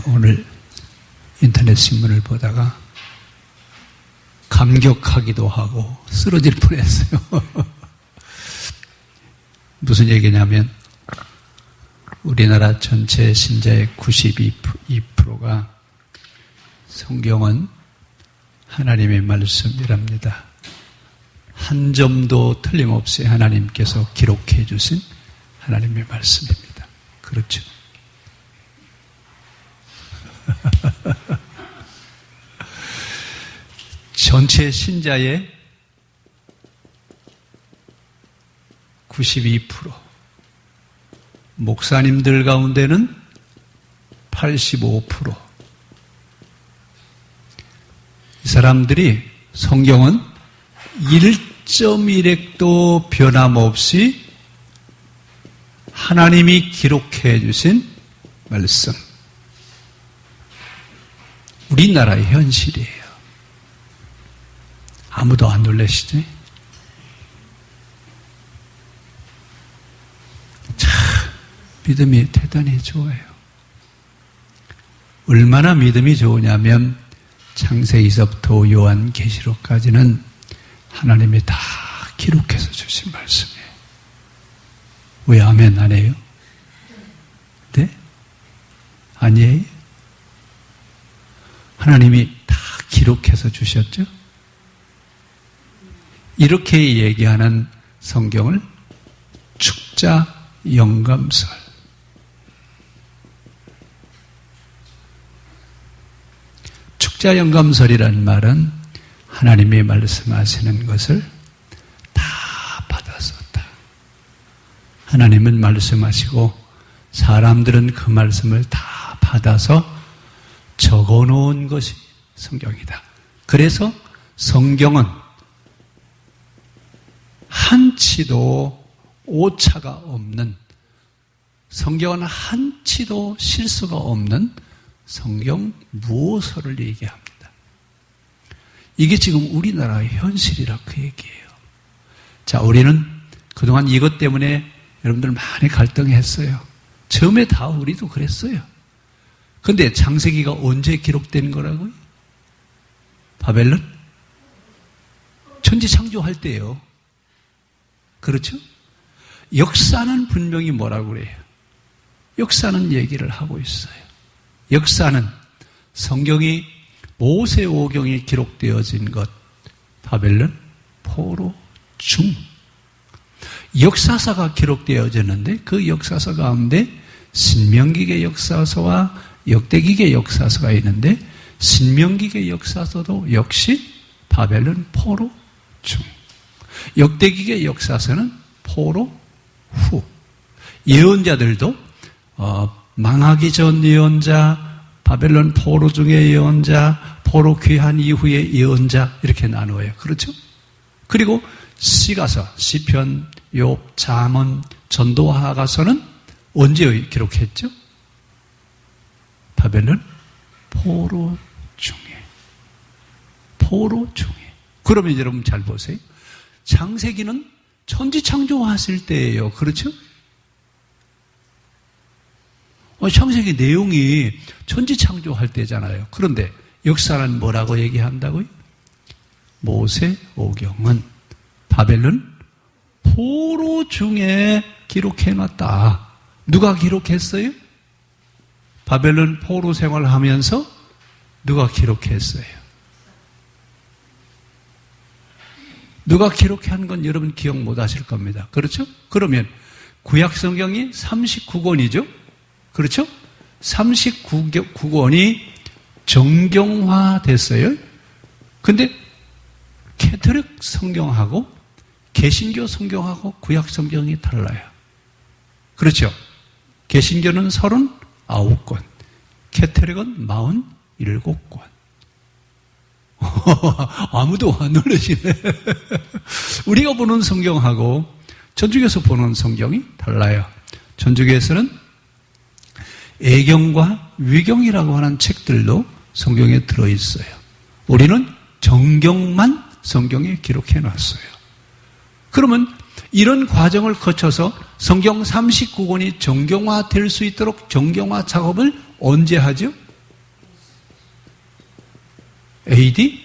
오늘 인터넷 신문을 보다가 감격하기도 하고 쓰러질 뻔했어요. 무슨 얘기냐면 우리나라 전체 신자의 92%가 성경은 하나님의 말씀이랍니다. 한 점도 틀림없이 하나님께서 기록해 주신 하나님의 말씀입니다. 그렇죠? 전체 신자의 92%, 목사님들 가운데는 85%. 이 사람들이 성경은 1.1획도 변함없이 하나님이 기록해 주신 말씀. 우리나라의 현실이에요. 아무도 안 놀라시죠? 참 믿음이 대단히 좋아요. 얼마나 믿음이 좋으냐면 창세기서부터 요한계시록까지는 하나님이 다 기록해서 주신 말씀이에요. 왜 아멘 안 해요? 네? 아니에요? 하나님이 다 기록해서 주셨죠? 이렇게 얘기하는 성경을 축자영감설. 축자영감설이라는 말은 하나님이 말씀하시는 것을 다 받았었다. 하나님은 말씀하시고 사람들은 그 말씀을 다 받아서 적어놓은 것이 성경이다. 그래서 성경은 한치도 오차가 없는, 성경은 한치도 실수가 없는 성경 무호서를 얘기합니다. 이게 지금 우리나라의 현실이라 그 얘기예요. 자, 우리는 그동안 이것 때문에 여러분들 많이 갈등했어요. 처음에 다 우리도 그랬어요. 그런데 창세기가 언제 기록된 거라고요? 바벨론? 천지창조할 때요. 그렇죠? 역사는 분명히 뭐라고 그래요? 역사는 얘기를 하고 있어요. 역사는 성경이 모세오경에 기록되어진 것, 바벨론, 포로, 중. 역사서가 기록되어졌는데 그 역사서 가운데 신명기의 역사서와 역대기의 역사서가 있는데 신명기의 역사서도 역시 바벨론, 포로, 중. 역대기의 역사서는 포로, 후. 예언자들도 망하기 전 예언자, 바벨론 포로 중의 예언자, 포로 귀환 이후의 예언자 이렇게 나누어요. 그렇죠? 그리고 시가서, 시편, 욥, 잠언, 전도하가서는 언제 기록했죠? 바벨론 포로 중에. 포로 중에. 그러면 여러분 잘 보세요. 창세기는 천지창조하실 때예요. 그렇죠? 창세기 내용이 천지창조할 때잖아요. 그런데 역사는 뭐라고 얘기한다고요? 모세오경은 바벨론 포로 중에 기록해놨다. 누가 기록했어요? 바벨론 포로 생활하면서 누가 기록했어요? 누가 기록한 건 여러분 기억 못 하실 겁니다. 그렇죠? 그러면 구약 성경이 39권이죠? 그렇죠? 39권이 정경화 됐어요. 근데 캐톨릭 성경하고 개신교 성경하고 구약 성경이 달라요. 그렇죠? 개신교는 39권, 캐톨릭은 47권. 아무도 안 놀라시네. 우리가 보는 성경하고 천주교에서 보는 성경이 달라요. 천주교에서는 애경과 위경이라고 하는 책들도 성경에 들어있어요. 우리는 정경만 성경에 기록해 놨어요. 그러면 이런 과정을 거쳐서 성경 39권이 정경화될 수 있도록 정경화 작업을 언제 하죠? AD?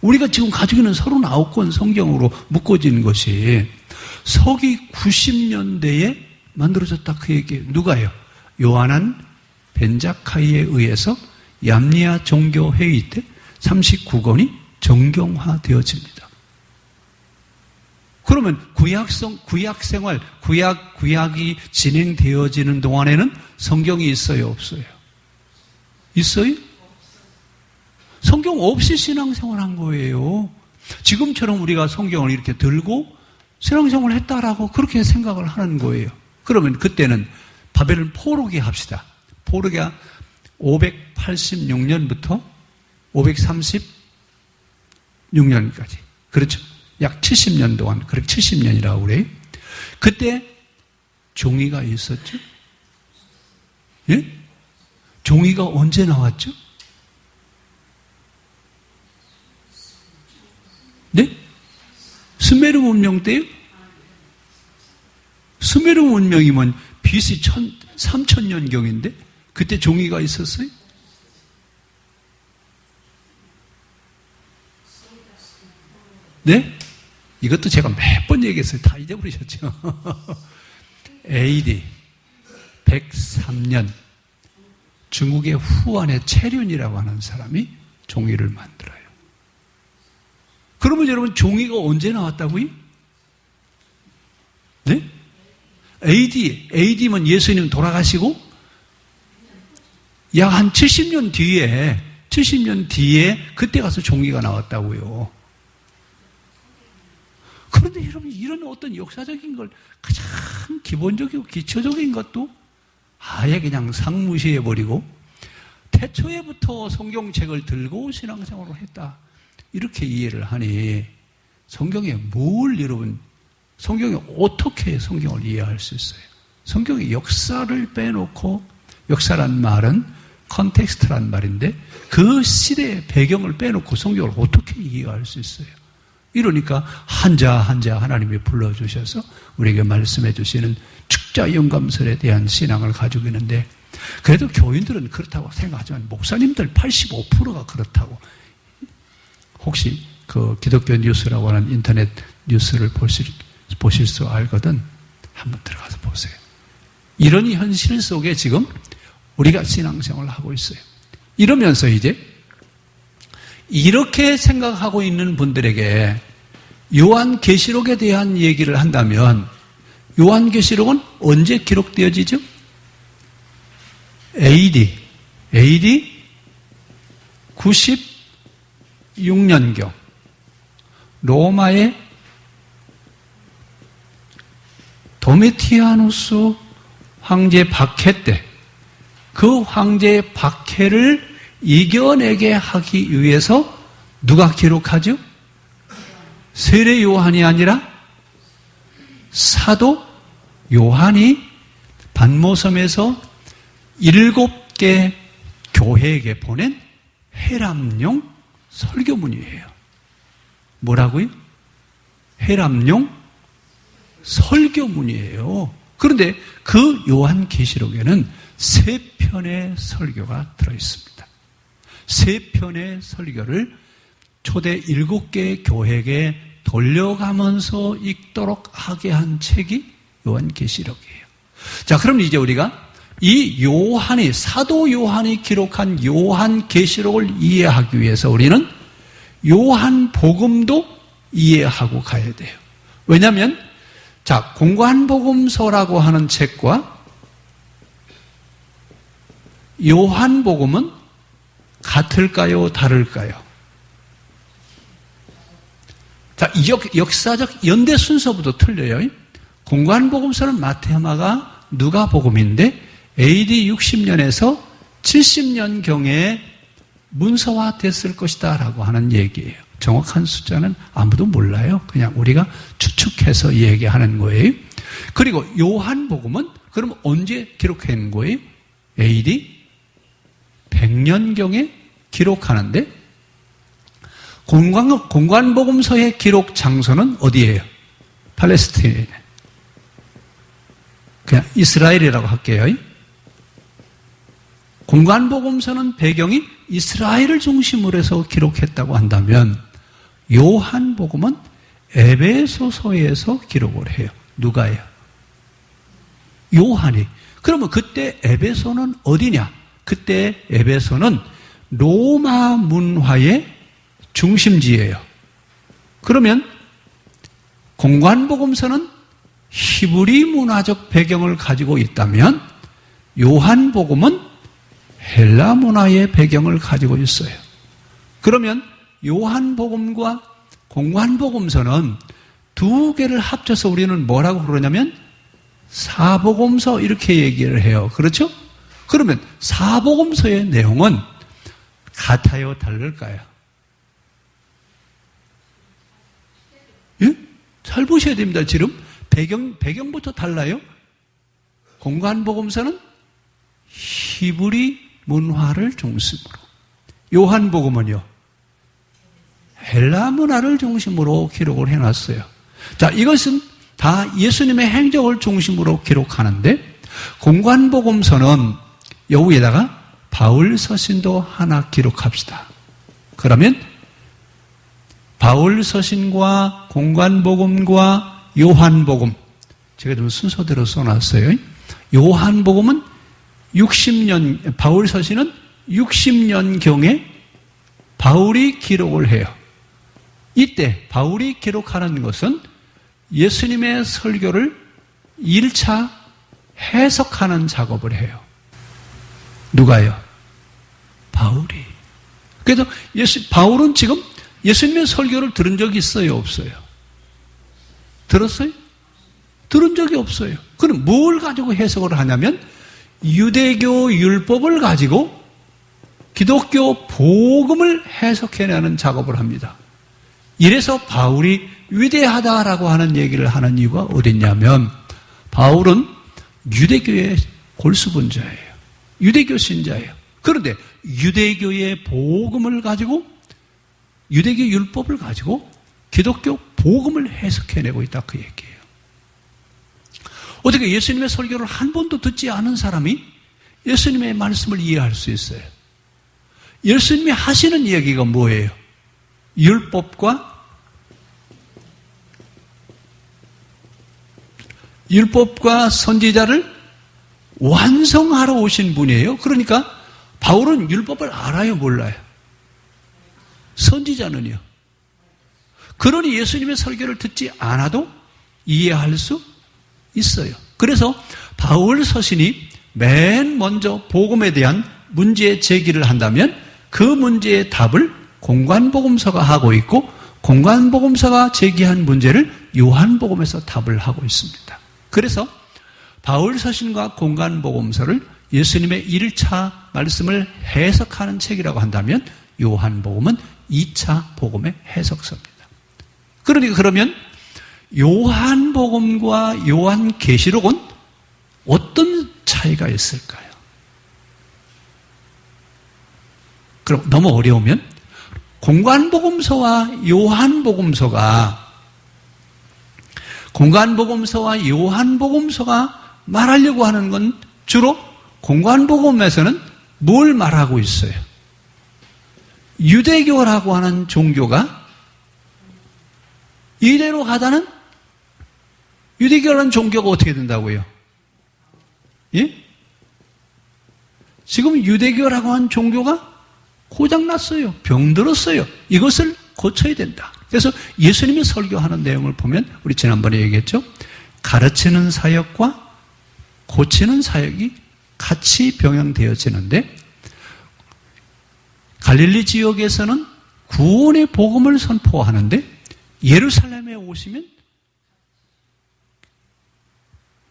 우리가 지금 가지고 있는 39권 성경으로 묶어진 것이 서기 90년대에 만들어졌다 그 얘기예요. 누가요? 요하난 벤자카이에 의해서 얌리아 종교회의 때 39권이 정경화되어집니다. 그러면 구약생활, 구약이 진행되어지는 동안에는 성경이 있어요, 없어요? 있어요? 성경 없이 신앙생활 한 거예요. 지금처럼 우리가 성경을 이렇게 들고 신앙생활 했다라고 그렇게 생각을 하는 거예요. 그러면 그때는 바벨론 포로기 합시다. 포로기가 586년부터 536년까지. 그렇죠? 약 70년 동안, 그렇게 70년이라고 그래요. 그때 종이가 있었죠? 예? 종이가 언제 나왔죠? 네? 스메르 문명 때요? 스메르 문명이면 BC 3000년경인데 그때 종이가 있었어요? 네? 이것도 제가 몇 번 얘기했어요. 다 잊어버리셨죠? AD 103년 중국의 후안의 체륜이라고 하는 사람이 종이를 만들어요. 그러면 여러분 종이가 언제 나왔다고요? 네? AD면 예수님 돌아가시고 약 한 70년 뒤에 그때 가서 종이가 나왔다고요. 그런데 여러분 이런 어떤 역사적인 걸 가장 기본적이고 기초적인 것도 아예 그냥 상무시해버리고 태초에부터 성경책을 들고 신앙생활을 했다. 이렇게 이해를 하니 성경에 뭘 여러분 성경에 어떻게 성경을 이해할 수 있어요? 성경의 역사를 빼놓고 역사란 말은 컨텍스트란 말인데 그 시대의 배경을 빼놓고 성경을 어떻게 이해할 수 있어요? 이러니까 한자 하나님이 불러주셔서 우리에게 말씀해 주시는 축자 영감설에 대한 신앙을 가지고 있는데 그래도 교인들은 그렇다고 생각하지만 목사님들 85%가 그렇다고 혹시 그 기독교 뉴스라고 하는 인터넷 뉴스를 보실 수 알거든 한번 들어가서 보세요. 이런 현실 속에 지금 우리가 신앙생활을 하고 있어요. 이러면서 이제 이렇게 생각하고 있는 분들에게 요한계시록에 대한 얘기를 한다면 요한계시록은 언제 기록되어지죠? AD 96년경 로마의 도미티아누스 황제 박해 때 그 황제의 박해를 이겨내게 하기 위해서 누가 기록하죠? 세례 요한이 아니라 사도 요한이 반모섬에서 7개 교회에게 보낸 해람용 설교문이에요. 뭐라고요? 해람용 설교문이에요. 그런데 그 요한계시록에는 3편의 설교가 들어있습니다. 3편의 설교를 초대 7개의 교회에게 돌려가면서 읽도록 하게 한 책이 요한계시록이에요. 자, 그럼 이제 우리가 이 요한이, 사도 요한이 기록한 요한계시록을 이해하기 위해서 우리는 요한복음도 이해하고 가야 돼요. 왜냐하면 자, 공관복음서라고 하는 책과 요한복음은 같을까요? 다를까요? 자, 역사적 연대 순서부터 틀려요. 공관복음서는 마테마가 누가복음인데 AD 60년에서 70년경에 문서화됐을 것이다 라고 하는 얘기예요. 정확한 숫자는 아무도 몰라요. 그냥 우리가 추측해서 얘기하는 거예요. 그리고 요한복음은 그럼 언제 기록한 거예요? AD 100년경에 기록하는데 공관복음서의 기록 장소는 어디예요? 팔레스타인이에요. 그냥 이스라엘이라고 할게요. 공관복음서는 배경이 이스라엘을 중심으로 해서 기록했다고 한다면 요한복음은 에베소서에서 기록을 해요. 누가요? 요한이. 그러면 그때 에베소는 어디냐? 그때 에베소는 로마 문화의 중심지예요. 그러면 공관복음서는 히브리 문화적 배경을 가지고 있다면 요한복음은 헬라 문화의 배경을 가지고 있어요. 그러면 요한복음과 공관복음서는 두 개를 합쳐서 우리는 뭐라고 그러냐면 사복음서 이렇게 얘기를 해요. 그렇죠? 그러면 사복음서의 내용은 같아요? 다를까요? 예? 잘 보셔야 됩니다. 지금 배경부터 달라요. 공관복음서는 히브리 문화를 중심으로, 요한복음은요 헬라 문화를 중심으로 기록을 해놨어요. 자, 이것은 다 예수님의 행적을 중심으로 기록하는데 공관복음서는 여기에다가 바울 서신도 하나 기록합시다. 그러면 바울 서신과 공관복음과 요한복음, 제가 좀 순서대로 써놨어요. 요한복음은 60년, 바울 서신은 60년경에 바울이 기록을 해요. 이때 바울이 기록하는 것은 예수님의 설교를 1차 해석하는 작업을 해요. 누가요? 바울이. 그래서 바울은 지금 예수님의 설교를 들은 적이 있어요? 없어요? 들었어요? 들은 적이 없어요. 그럼 뭘 가지고 해석을 하냐면 유대교 율법을 가지고 기독교 복음을 해석해내는 작업을 합니다. 이래서 바울이 위대하다라고 하는 얘기를 하는 이유가 어딨냐면 바울은 유대교의 골수분자예요. 유대교 신자예요. 그런데 유대교의 복음을 가지고 유대교 율법을 가지고 기독교 복음을 해석해내고 있다 그 얘기예요. 어떻게 예수님의 설교를 한 번도 듣지 않은 사람이 예수님의 말씀을 이해할 수 있어요? 예수님이 하시는 이야기가 뭐예요? 율법과 선지자를 완성하러 오신 분이에요. 그러니까 바울은 율법을 알아요, 몰라요? 선지자는요. 그러니 예수님의 설교를 듣지 않아도 이해할 수 있어요. 그래서 바울 서신이 맨 먼저 복음에 대한 문제 제기를 한다면 그 문제의 답을 공관복음서가 하고 있고 공관복음서가 제기한 문제를 요한복음에서 답을 하고 있습니다. 그래서 바울 서신과 공관복음서를 예수님의 1차 말씀을 해석하는 책이라고 한다면 요한복음은 2차 복음의 해석서입니다. 그러니까 그러면 요한복음과 요한계시록은 어떤 차이가 있을까요? 그럼 너무 어려우면 공관복음서와 요한복음서가 말하려고 하는 건 주로 공관복음에서는 뭘 말하고 있어요? 유대교라고 하는 종교가 이대로 가다는 유대교라는 종교가 어떻게 된다고요? 예? 지금 유대교라고 하는 종교가 고장났어요. 병들었어요. 이것을 고쳐야 된다. 그래서 예수님이 설교하는 내용을 보면 우리 지난번에 얘기했죠. 가르치는 사역과 고치는 사역이 같이 병행되어지는데 갈릴리 지역에서는 구원의 복음을 선포하는데 예루살렘에 오시면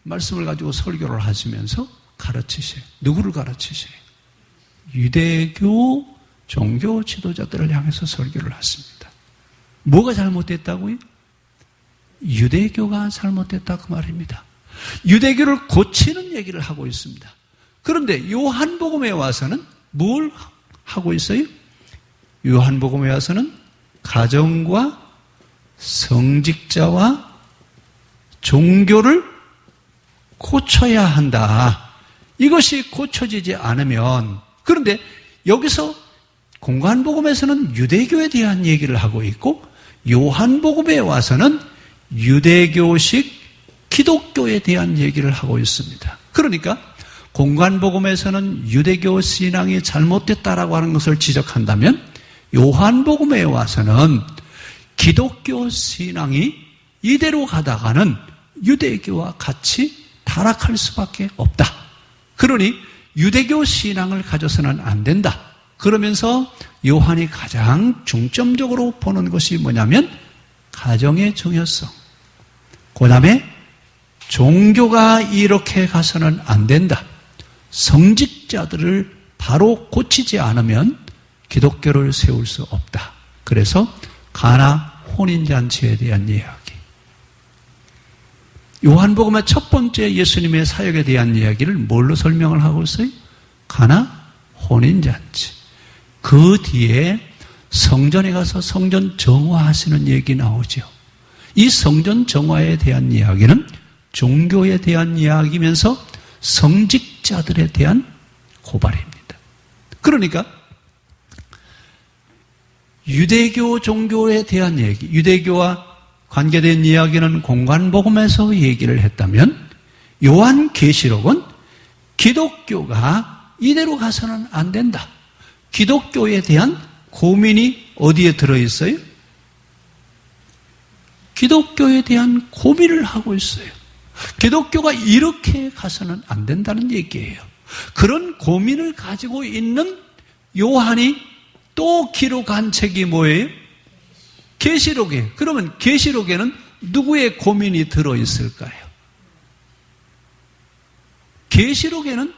말씀을 가지고 설교를 하시면서 가르치세요. 누구를 가르치세요? 유대교 종교 지도자들을 향해서 설교를 하십니다. 뭐가 잘못됐다고요? 유대교가 잘못됐다 그 말입니다. 유대교를 고치는 얘기를 하고 있습니다. 그런데 요한복음에 와서는 뭘 하고 있어요? 요한복음에 와서는 가정과 성직자와 종교를 고쳐야 한다. 이것이 고쳐지지 않으면, 그런데 여기서 공관복음에서는 유대교에 대한 얘기를 하고 있고 요한복음에 와서는 유대교식 기독교에 대한 얘기를 하고 있습니다. 그러니까 공관복음에서는 유대교 신앙이 잘못됐다라고 하는 것을 지적한다면 요한복음에 와서는 기독교 신앙이 이대로 가다가는 유대교와 같이 타락할 수밖에 없다. 그러니 유대교 신앙을 가져서는 안 된다. 그러면서 요한이 가장 중점적으로 보는 것이 뭐냐면 가정의 중요성. 그 다음에 종교가 이렇게 가서는 안 된다. 성직자들을 바로 고치지 않으면 기독교를 세울 수 없다. 그래서 가나 혼인잔치에 대한 이야기. 요한복음의 첫 번째 예수님의 사역에 대한 이야기를 뭘로 설명을 하고 있어요? 가나 혼인잔치. 그 뒤에 성전에 가서 성전 정화하시는 얘기 나오죠. 이 성전 정화에 대한 이야기는 종교에 대한 이야기면서 성직자들에 대한 고발입니다. 그러니까 유대교 종교에 대한 얘기, 유대교와 관계된 이야기는 공관복음에서 얘기를 했다면 요한계시록은 기독교가 이대로 가서는 안 된다. 기독교에 대한 고민이 어디에 들어있어요? 기독교에 대한 고민을 하고 있어요. 기독교가 이렇게 가서는 안 된다는 얘기예요. 그런 고민을 가지고 있는 요한이 또 기록한 책이 뭐예요? 계시록이에요. 그러면 계시록에는 누구의 고민이 들어있을까요? 계시록에는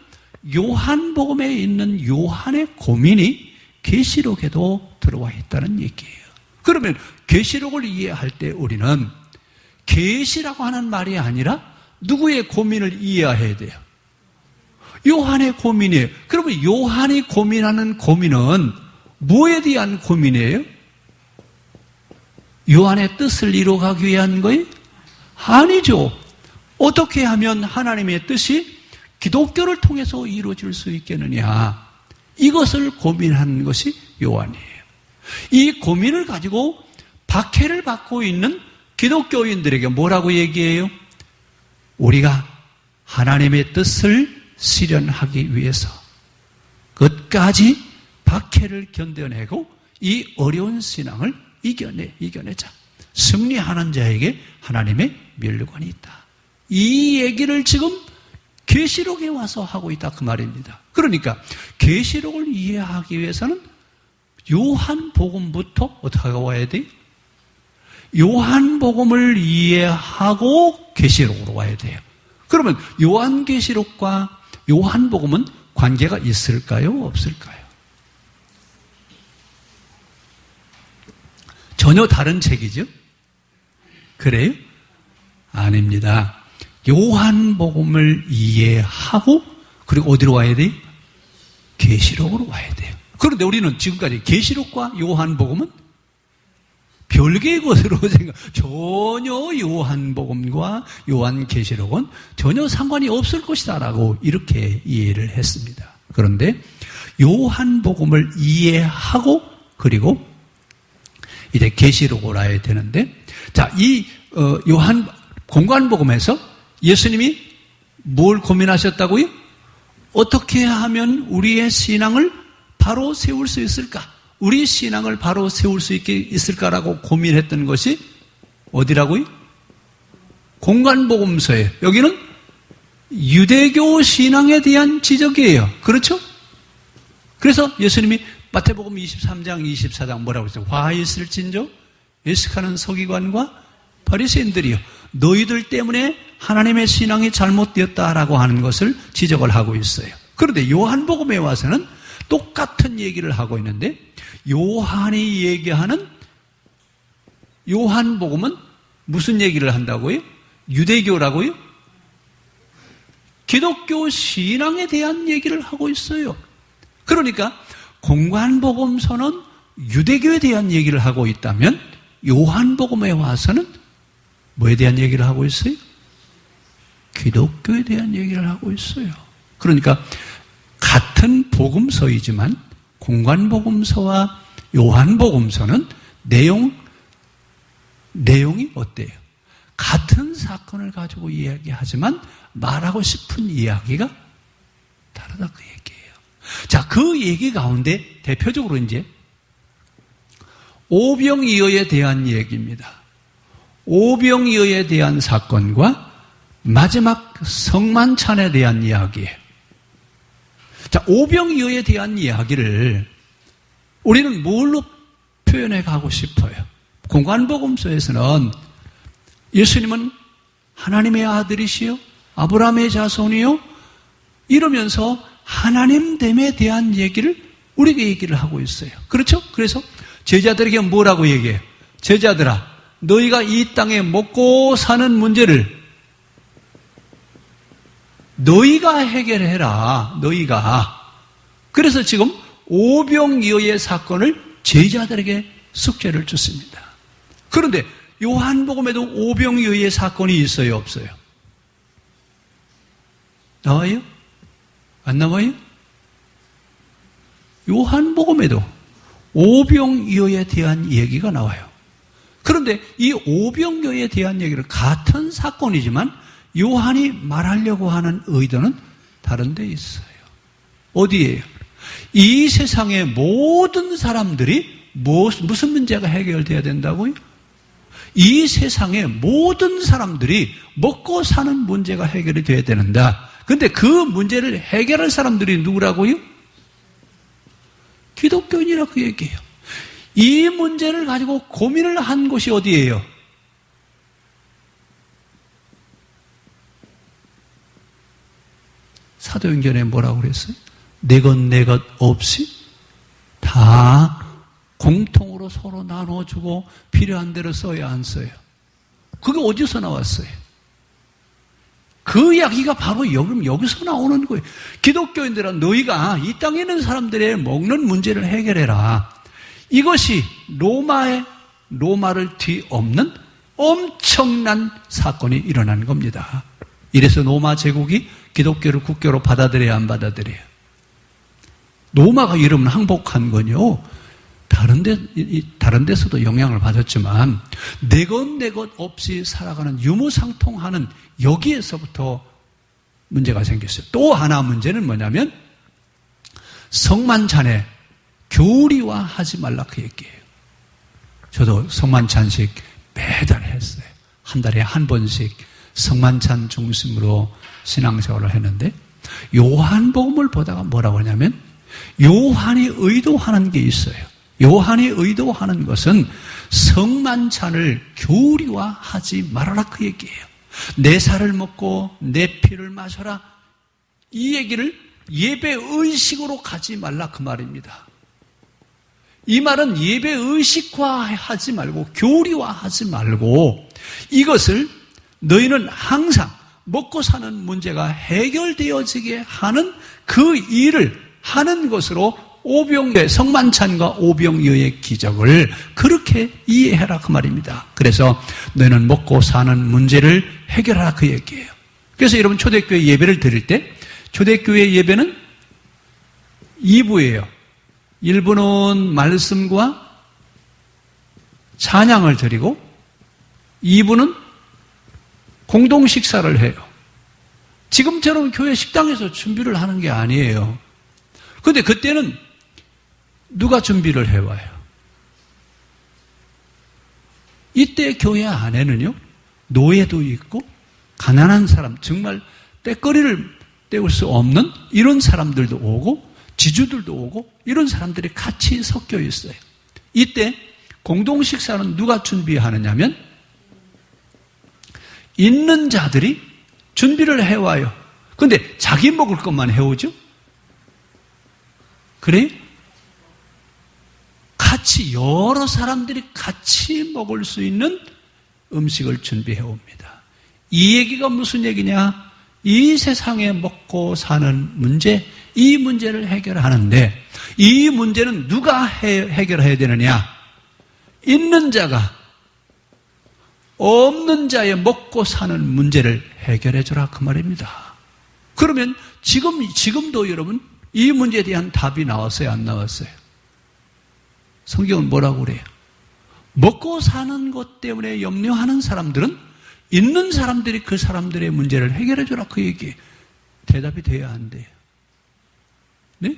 요한복음에 있는 요한의 고민이 계시록에도 들어와 있다는 얘기예요. 그러면 계시록을 이해할 때 우리는 계시라고 하는 말이 아니라 누구의 고민을 이해해야 돼요? 요한의 고민이에요. 그러면 요한이 고민하는 고민은 뭐에 대한 고민이에요? 요한의 뜻을 이루어가기 위한 거예요? 아니죠. 어떻게 하면 하나님의 뜻이 기독교를 통해서 이루어질 수 있겠느냐. 이것을 고민하는 것이 요한이에요. 이 고민을 가지고 박해를 받고 있는 기독교인들에게 뭐라고 얘기해요? 우리가 하나님의 뜻을 실현하기 위해서 끝까지 박해를 견뎌내고 이 어려운 신앙을 이겨내자. 승리하는 자에게 하나님의 면류관이 있다. 이 얘기를 지금 계시록에 와서 하고 있다 그 말입니다. 그러니까 계시록을 이해하기 위해서는 요한복음부터 어떻게 와야 돼요? 요한복음을 이해하고 계시록으로 와야 돼요. 그러면 요한계시록과 요한복음은 관계가 있을까요? 없을까요? 전혀 다른 책이죠? 그래요? 아닙니다. 요한복음을 이해하고 그리고 어디로 와야 돼요? 계시록으로 와야 돼요. 그런데 우리는 지금까지 계시록과 요한복음은 별개의 것으로 생각, 전혀 요한복음과 요한계시록은 전혀 상관이 없을 것이다라고 이렇게 이해를 했습니다. 그런데 요한복음을 이해하고 그리고 이제 계시록으로 와야 되는데, 자, 이 요한 공관복음에서 예수님이 뭘 고민하셨다고요? 어떻게 하면 우리의 신앙을 바로 세울 수 있을까? 우리 신앙을 바로 세울 수 있을까라고 고민했던 것이 어디라고요? 공관복음서예요. 여기는 유대교 신앙에 대한 지적이에요. 그렇죠? 그래서 예수님이 마태복음 23장, 24장 뭐라고 했어요? 화 있을진저 예식하는 서기관과 바리새인들이요. 너희들 때문에 하나님의 신앙이 잘못되었다라고 하는 것을 지적을 하고 있어요. 그런데 요한복음에 와서는 똑같은 얘기를 하고 있는데 요한이 얘기하는 요한복음은 무슨 얘기를 한다고요? 유대교라고요? 기독교 신앙에 대한 얘기를 하고 있어요. 그러니까 공관복음서는 유대교에 대한 얘기를 하고 있다면 요한복음에 와서는 뭐에 대한 얘기를 하고 있어요? 기독교에 대한 얘기를 하고 있어요. 그러니까 같은 복음서이지만 공관복음서와 요한복음서는 내용이 어때요? 같은 사건을 가지고 이야기하지만 말하고 싶은 이야기가 다르다 그 얘기예요. 자, 그 얘기 가운데 대표적으로 이제 오병이어에 대한 얘기입니다. 오병이어에 대한 사건과 마지막 성만찬에 대한 이야기예요. 자, 오병이어에 대한 이야기를 우리는 뭘로 표현해 가고 싶어요? 공관복음서에서는 예수님은 하나님의 아들이시요 아브라함의 자손이요 이러면서 하나님됨에 대한 얘기를 우리에게 얘기를 하고 있어요. 그렇죠? 그래서 제자들에게 뭐라고 얘기해요? 제자들아, 너희가 이 땅에 먹고 사는 문제를 너희가 해결해라. 너희가. 그래서 지금 오병이어의 사건을 제자들에게 숙제를 줬습니다. 그런데 요한복음에도 오병이어의 사건이 있어요? 없어요? 나와요? 안 나와요? 요한복음에도 오병이어에 대한 얘기가 나와요. 그런데 이 오병이어에 대한 얘기를 같은 사건이지만 요한이 말하려고 하는 의도는 다른 데 있어요. 어디예요? 이 세상의 모든 사람들이 무슨 문제가 해결돼야 된다고요? 이 세상의 모든 사람들이 먹고 사는 문제가 해결이 돼야 되는다. 그런데 그 문제를 해결할 사람들이 누구라고요? 기독교인이라 그 얘기예요. 이 문제를 가지고 고민을 한 곳이 어디예요? 사도행전에 뭐라고 그랬어요? 내 것 없이 다 공통으로 서로 나눠주고 필요한 대로 써야 안 써요. 그게 어디서 나왔어요? 그 이야기가 바로 여기서 나오는 거예요. 기독교인들은 너희가 이 땅에 있는 사람들의 먹는 문제를 해결해라. 이것이 로마를 뒤엎는 엄청난 사건이 일어난 겁니다. 이래서 로마 제국이 기독교를 국교로 받아들여야 안 받아들여요? 로마가 이러면 항복한 건요, 다른 데서도 영향을 받았지만, 내 것 없이 살아가는 유무상통하는 여기에서부터 문제가 생겼어요. 또 하나 문제는 뭐냐면, 성만찬에 교리화 하지 말라 그 얘기예요. 저도 성만찬식 매달 했어요. 한 달에 한 번씩 성만찬 중심으로 신앙생활을 했는데, 요한복음을 보다가 뭐라고 하냐면, 요한이 의도하는 게 있어요. 요한이 의도하는 것은 성만찬을 교리화하지 말아라 그 얘기예요. 내 살을 먹고 내 피를 마셔라. 이 얘기를 예배의식으로 가지 말라 그 말입니다. 이 말은 예배의식화하지 말고 교리화하지 말고 이것을 너희는 항상 먹고 사는 문제가 해결되어지게 하는 그 일을 하는 것으로 성만찬과 오병이어의 기적을 그렇게 이해해라 그 말입니다. 그래서 너희는 먹고 사는 문제를 해결하라 그 얘기예요. 그래서 여러분 초대교회 예배를 드릴 때 초대교회 예배는 2부예요. 1부는 말씀과 찬양을 드리고 2부는 공동 식사를 해요. 지금처럼 교회 식당에서 준비를 하는 게 아니에요. 그런데 그때는 누가 준비를 해와요? 이때 교회 안에는요, 노예도 있고 가난한 사람, 정말 때거리를 때울 수 없는 이런 사람들도 오고 지주들도 오고 이런 사람들이 같이 섞여 있어요. 이때 공동 식사는 누가 준비하느냐면 있는 자들이 준비를 해와요. 그런데 자기 먹을 것만 해오죠? 그래요? 같이 여러 사람들이 같이 먹을 수 있는 음식을 준비해 옵니다. 이 얘기가 무슨 얘기냐? 이 세상에 먹고 사는 문제, 이 문제를 해결하는데 이 문제는 누가 해결해야 되느냐? 있는 자가 없는 자의 먹고 사는 문제를 해결해 주라 그 말입니다. 그러면 지금도 여러분 이 문제에 대한 답이 나왔어요? 안 나왔어요? 성경은 뭐라고 그래요? 먹고 사는 것 때문에 염려하는 사람들은 있는 사람들이 그 사람들의 문제를 해결해 주라 그 얘기. 대답이 돼야 안 돼요. 네?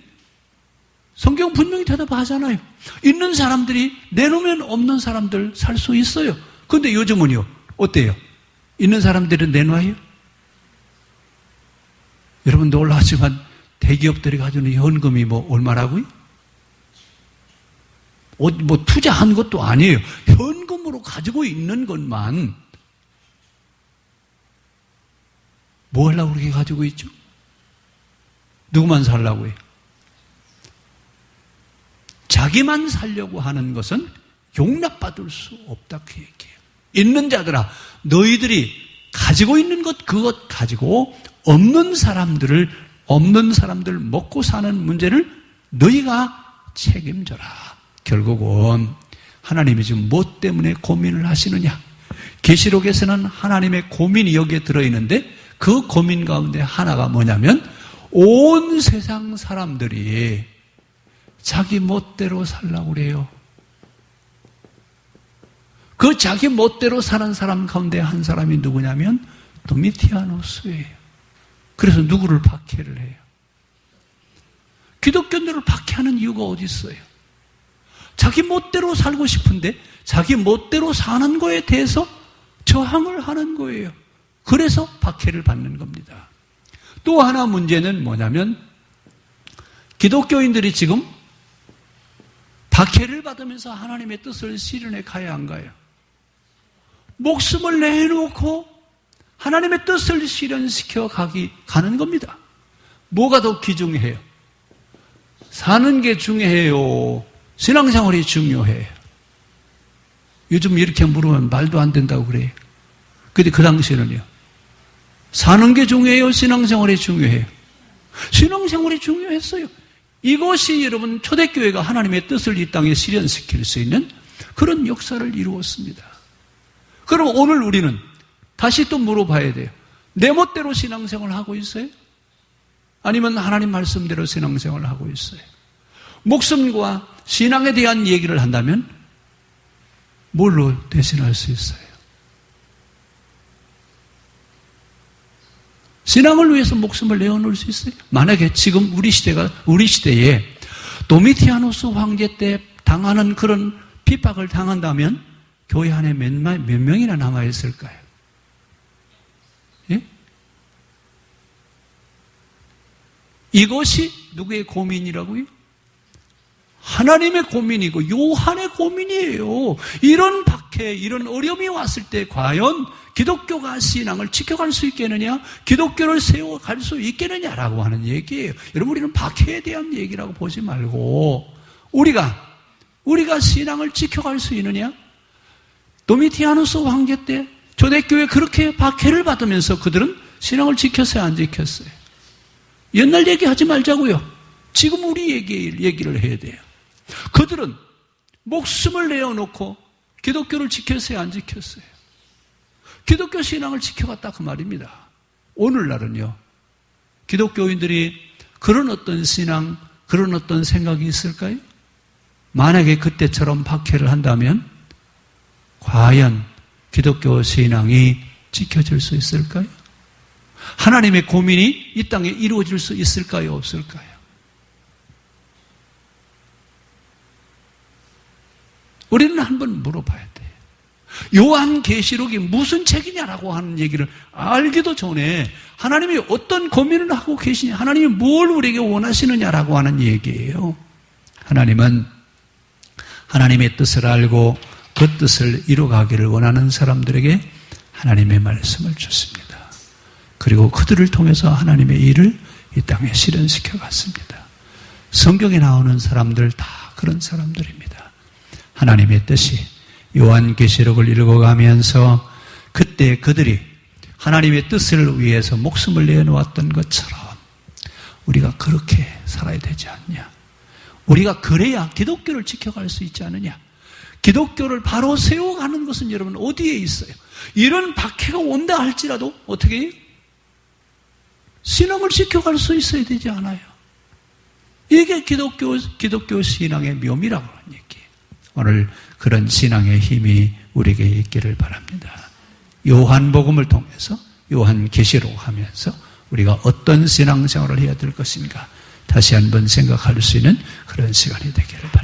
성경 분명히 대답하잖아요. 있는 사람들이 내놓으면 없는 사람들 살 수 있어요. 그런데 요즘은요, 어때요? 있는 사람들은 내놔요? 여러분 놀라지만 대기업들이 가지고 있는 현금이 얼마라고요? 투자한 것도 아니에요. 현금으로 가지고 있는 것만 뭐 하려고 그렇게 가지고 있죠? 누구만 살라고 해요? 자기만 살려고 하는 것은 용납받을 수 없다 그 얘기예요. 있는 자들아 너희들이 가지고 있는 것 그것 가지고 없는 사람들 먹고 사는 문제를 너희가 책임져라. 결국은 하나님이 지금 뭐 때문에 고민을 하시느냐? 계시록에서는 하나님의 고민이 여기에 들어있는데 그 고민 가운데 하나가 뭐냐면 온 세상 사람들이 자기 멋대로 살라고 그래요. 그 자기 멋대로 사는 사람 가운데 한 사람이 누구냐면 도미티아노스예요. 그래서 누구를 박해를 해요? 기독교인들을 박해하는 이유가 어디 있어요? 자기 멋대로 살고 싶은데 자기 멋대로 사는 거에 대해서 저항을 하는 거예요. 그래서 박해를 받는 겁니다. 또 하나 문제는 뭐냐면 기독교인들이 지금 박해를 받으면서 하나님의 뜻을 실현해 가야 안 가요? 목숨을 내놓고 하나님의 뜻을 실현시켜 가는 겁니다. 뭐가 더 귀중해요? 사는 게 중요해요? 신앙생활이 중요해요? 요즘 이렇게 물으면 말도 안 된다고 그래요. 근데 그 당시에는요. 사는 게 중요해요? 신앙생활이 중요해요? 신앙생활이 중요했어요. 이것이 여러분 초대교회가 하나님의 뜻을 이 땅에 실현시킬 수 있는 그런 역사를 이루었습니다. 그럼 오늘 우리는 다시 또 물어봐야 돼요. 내 멋대로 신앙생활을 하고 있어요? 아니면 하나님 말씀대로 신앙생활을 하고 있어요? 목숨과 신앙에 대한 얘기를 한다면 뭘로 대신할 수 있어요? 신앙을 위해서 목숨을 내어놓을 수 있어요? 만약에 지금 우리 시대에 도미티아노스 황제 때 당하는 그런 핍박을 당한다면 교회 안에 몇 명이나 남아있을까요? 예? 이것이 누구의 고민이라고요? 하나님의 고민이고 요한의 고민이에요. 이런 박해, 이런 어려움이 왔을 때 과연 기독교가 신앙을 지켜갈 수 있겠느냐? 기독교를 세워갈 수 있겠느냐라고 하는 얘기예요. 여러분 우리는 박해에 대한 얘기라고 보지 말고 우리가 신앙을 지켜갈 수 있느냐? 도미티아누스 황제 때 초대교회 그렇게 박해를 받으면서 그들은 신앙을 지켰어요? 안 지켰어요? 옛날 얘기하지 말자고요. 지금 우리 얘기를 해야 돼요. 그들은 목숨을 내어놓고 기독교를 지켰어요? 안 지켰어요? 기독교 신앙을 지켜갔다 그 말입니다. 오늘날은요. 기독교인들이 그런 어떤 신앙, 그런 어떤 생각이 있을까요? 만약에 그때처럼 박해를 한다면 과연 기독교 신앙이 지켜질 수 있을까요? 하나님의 고민이 이 땅에 이루어질 수 있을까요? 없을까요? 우리는 한번 물어봐야 돼요. 요한계시록이 무슨 책이냐라고 하는 얘기를 알기도 전에 하나님이 어떤 고민을 하고 계시냐, 하나님이 뭘 우리에게 원하시느냐라고 하는 얘기예요. 하나님은 하나님의 뜻을 알고 그 뜻을 이루어가기를 원하는 사람들에게 하나님의 말씀을 줬습니다. 그리고 그들을 통해서 하나님의 일을 이 땅에 실현시켜 갔습니다. 성경에 나오는 사람들 다 그런 사람들입니다. 하나님의 뜻이 요한계시록을 읽어가면서 그때 그들이 하나님의 뜻을 위해서 목숨을 내놓았던 것처럼 우리가 그렇게 살아야 되지 않냐? 우리가 그래야 기독교를 지켜갈 수 있지 않느냐? 기독교를 바로 세워가는 것은 여러분 어디에 있어요? 이런 박해가 온다 할지라도 어떻게 해요? 신앙을 지켜갈 수 있어야 되지 않아요? 이게 기독교 신앙의 묘미라고 하는 얘기예요. 오늘 그런 신앙의 힘이 우리에게 있기를 바랍니다. 요한복음을 통해서 요한계시록 하면서 우리가 어떤 신앙생활을 해야 될 것인가 다시 한번 생각할 수 있는 그런 시간이 되기를 바랍니다.